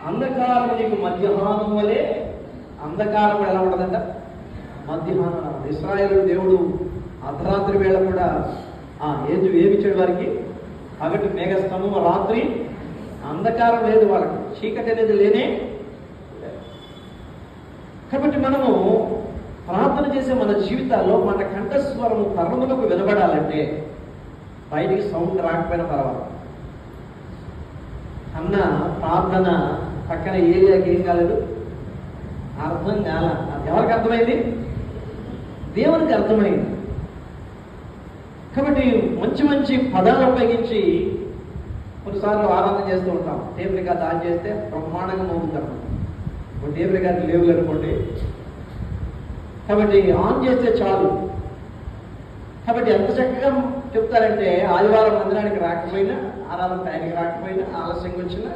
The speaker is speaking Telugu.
అంధకారం నీకు మధ్యాహ్నం వలె, అంధకారం ఎలా ఉండదంట? మధ్యాహ్నం. ఇశ్రాయేలు దేవుడు అర్ధరాత్రి వేళ కూడా ఏమిచ్చాడు వారికి? పగటి మేఘస్తంభం, రాత్రి అంధకారం లేదు వాళ్ళకి, చీకటి అనేది లేనే. కాబట్టి మనము ప్రార్థన చేసే మన జీవితాల్లో మన కంఠస్వరము పరములకు వినబడాలంటే బయటికి సౌండ్ రాకపోయినా పర్వాలేదు. అన్న ప్రార్థన పక్కన ఏరియాకి ఏం కాలేదు, అర్థం కాల. ఎవరికి అర్థమైంది? దేవునికి అర్థమైంది. కాబట్టి మంచి మంచి పదాలు ఉపయోగించి కొన్నిసార్లు ఆరాధన చేస్తూ ఉంటాం. టేప్ రికార్డు ఆన్ చేస్తే బ్రహ్మాండంగా మోగుతాం. ఇప్పుడు టేప్ రికార్డు లేవులు అనుకోండి, కాబట్టి ఆన్ చేస్తే చాలు. కాబట్టి ఎంత చక్కగా చెప్తారంటే ఆదివారం మందిరానికి రాకపోయినా, ఆరాధన టైంకి రాకపోయినా, ఆలస్యంగా వచ్చినా